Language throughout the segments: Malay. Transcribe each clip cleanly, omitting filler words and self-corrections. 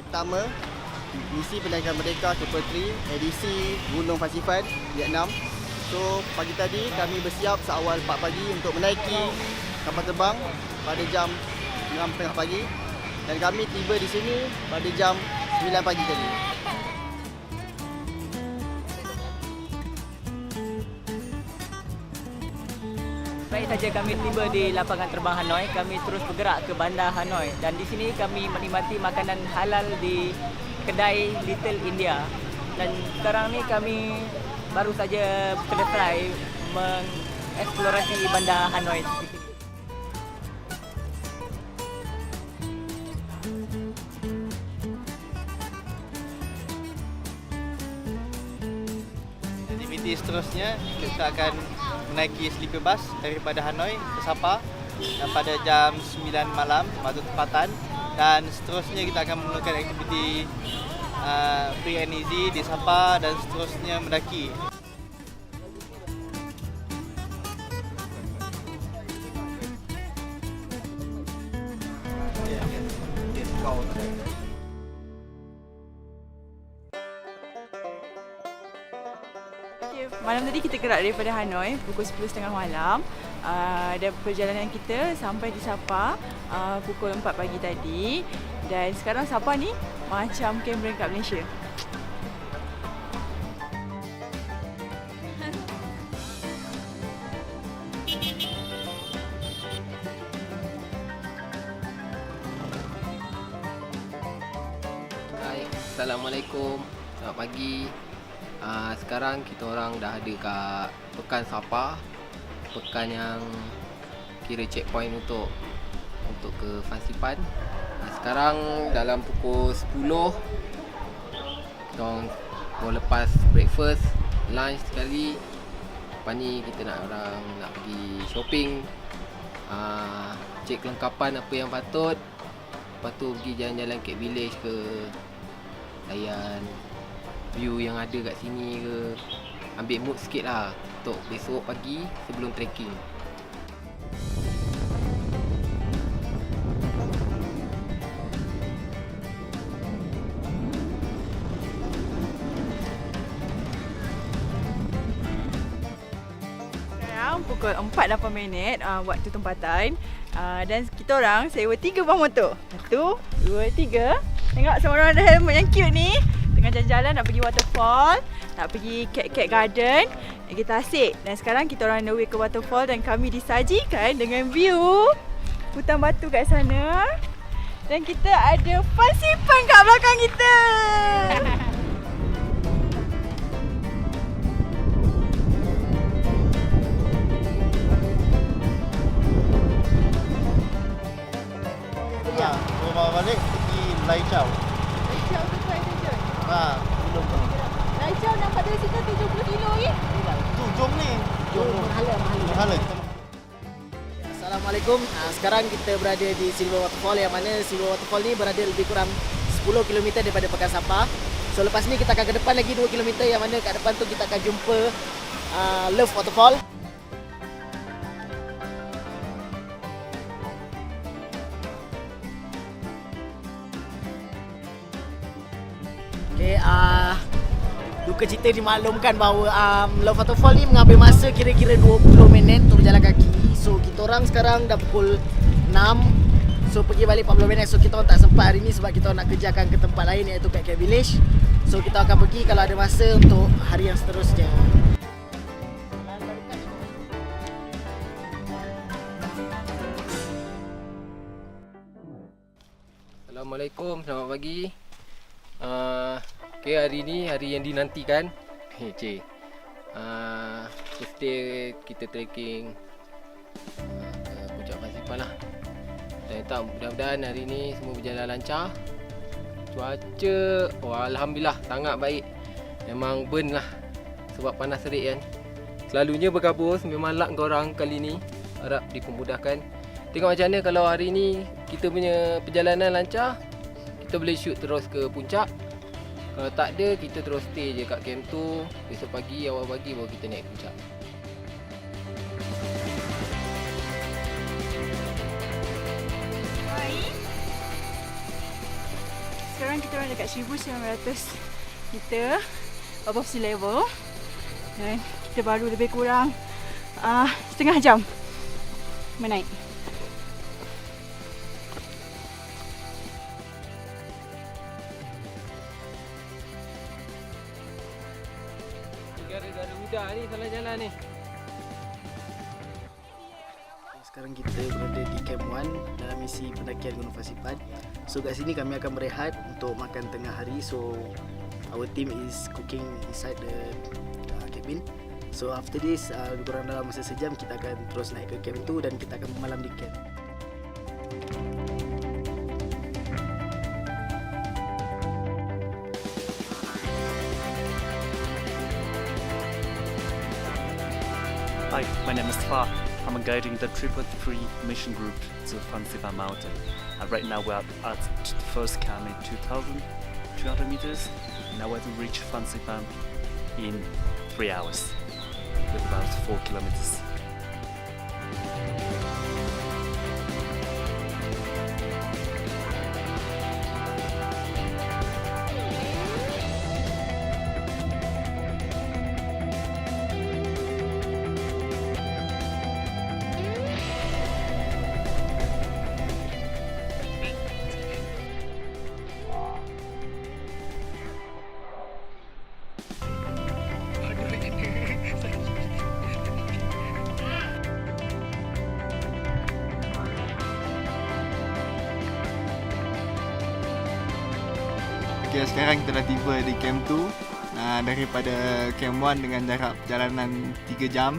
pertama misi Penaikan Merdeka ke-3 edisi Gunung Fasipan, Vietnam. So pagi tadi kami bersiap seawal 4 pagi untuk menaiki kapal terbang pada jam 6.30 pagi dan kami tiba di sini pada jam 9 pagi tadi. Baik saja kami tiba di lapangan terbang Hanoi, kami terus bergerak ke bandar Hanoi dan di sini kami menikmati makanan halal di kedai Little India. Dan sekarang ni kami baru saja selesai mengeksplorasi bandar Hanoi. Aktiviti seterusnya kita akan menaiki sleeper bus daripada Hanoi ke Sapa dan pada jam 9 malam waktu tempatan, dan seterusnya kita akan melakukan aktiviti free and easy di Sapa dan seterusnya mendaki. Malam tadi kita gerak daripada Hanoi pukul 10.30 malam dan perjalanan kita sampai di Sapa pukul 4 pagi tadi, dan sekarang Sapa ni macam Cameron kat Malaysia. Hai, Assalamualaikum, selamat pagi. Sekarang kita orang dah ada kat Pekan Sapa, pekan yang kira checkpoint untuk ke Fasipan. Sekarang dalam pukul 10 kita orang mau lepas breakfast, lunch sekali. Lepas ni kita nak pergi shopping, cek kelengkapan apa yang patut. Lepas tu pergi jalan-jalan kat village ke, layan view yang ada kat sini ke, ambil mood sikit lah untuk besok pagi sebelum trekking. Sekarang pukul 4.08 waktu tempatan, dan kita orang sewa 3 buah motor. 1, 2, 3. Tengok semua orang ada helmet yang cute ni. Tengah jalan-jalan nak pergi waterfall, nak pergi cat garden. Kita asyik. Dan sekarang kita orang on the way ke waterfall dan kami disajikan dengan view hutan batu kat sana. Dan kita ada Fasipan kat belakang kita. Bawa balik pergi Lai Chau. Lai Chau tu Kuala Terjun. Belum tu. Lai Chau nampak dari situ 70 kilo ni. Tu jom ni. Jom. Mahala. Assalamualaikum. Sekarang kita berada di Silver Waterfall, yang mana Silver Waterfall ni berada lebih kurang 10 km daripada Pekan Sapa. So lepas ni kita akan ke depan lagi 2 km, yang mana kat depan tu kita akan jumpa Love Waterfall. Okay, duka cita dimaklumkan bahawa Love Waterfall ni mengambil masa kira-kira 20 minit untuk berjalan kaki. So kita orang sekarang dah pukul 6. So pergi balik 40 minit. So kita orang tak sempat hari ni sebab kita orang nak kerjakan ke tempat lain, iaitu kat Cat Village. So kita akan pergi kalau ada masa untuk hari yang seterusnya. Assalamualaikum, selamat pagi. Okay, hari ni hari yang dinantikan. First day kita trekking ke puncak Fasipan lah. Dan tak, mudah-mudahan hari ni semua berjalan lancar. Cuaca, alhamdulillah sangat baik. Memang burn lah sebab panas terik kan. Selalunya berkabut, memang luck korang kali ni. Harap dipermudahkan. Tengok macam mana kalau hari ni kita punya perjalanan lancar, kita boleh shoot terus ke puncak. Kalau tak ada, kita terus stay je kat camp tu. Besok pagi, awal pagi baru kita naik puncak. Sekarang kita kita orang dekat 1900 meter above sea level. Dan kita baru lebih kurang setengah jam menaik. Negara-negara muda ni salah jalan ni. Sekarang kita berada di Camp 1 dalam misi pendakian Gunung Fasipan. So kat sini kami akan berehat untuk makan tengah hari. So our team is cooking inside the cabin. So after this, lebih kurang dalam masa sejam kita akan terus naik ke camp tu dan kita akan bermalam di camp. Hi, my name is Fa. I'm guiding the 3.3 mission group to Fansipan Mountain. Right now we're at the first camp in 2,200 meters. Now we have to reach Fansipan in 3 hours with about 4 kilometers. Okay, sekarang kita dah tiba di camp 2 daripada camp 1 dengan jarak perjalanan 3 jam.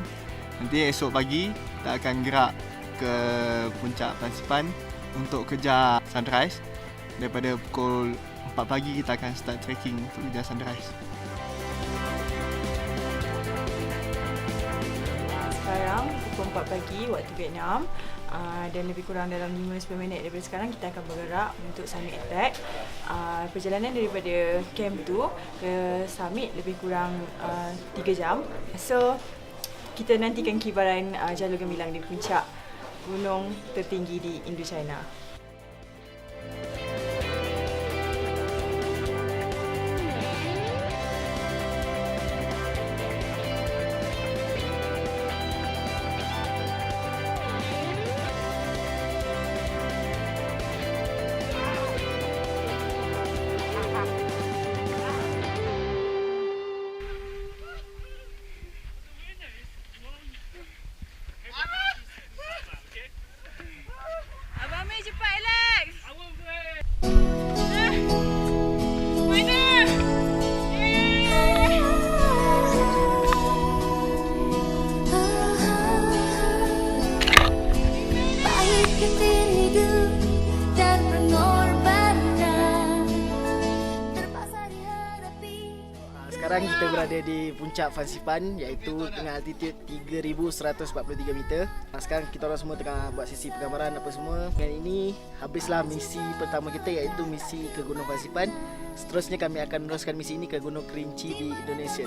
Nanti esok pagi kita akan gerak ke puncak Fansipan untuk kejar sunrise. Daripada pukul 4 pagi kita akan start trekking untuk kejar sunrise. Sekarang pukul 4 pagi waktu Vietnam. Dan lebih kurang dalam 5-10 minit daripada sekarang kita akan bergerak untuk summit attack. Perjalanan daripada camp tu ke summit lebih kurang 3 jam. So kita nantikan kibaran jalur gemilang di puncak gunung tertinggi di Indochina. Sekarang kita berada di puncak Fansipan iaitu dengan altitude 3,143 meter. Sekarang kita orang semua tengah buat sesi penggambaran apa semua. Dan ini habislah misi pertama kita iaitu misi ke Gunung Fansipan. Seterusnya kami akan meneruskan misi ini ke Gunung Kerinci di Indonesia.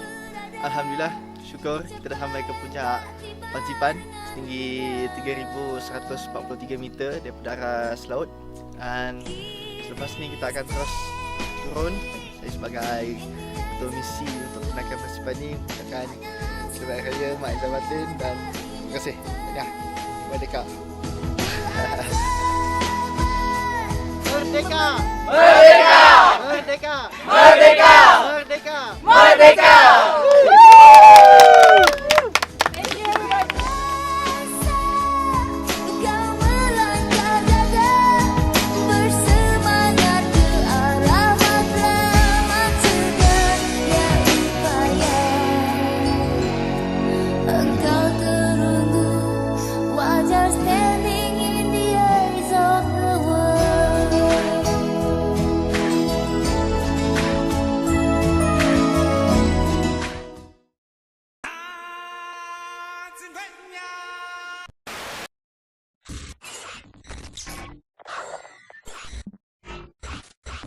Alhamdulillah, syukur kita dah sampai ke puncak Fansipan setinggi 3,143 meter daripada aras laut. Dan selepas ni kita akan terus turun. Saya sebagai ketua misi untuk pendakian Fansipan ni mengucapkan selamat hari raya Mak Izzah dan terima kasih banyak. Merdeka. Merdeka! Merdeka! Merdeka! Merdeka! Merdeka! Merdeka!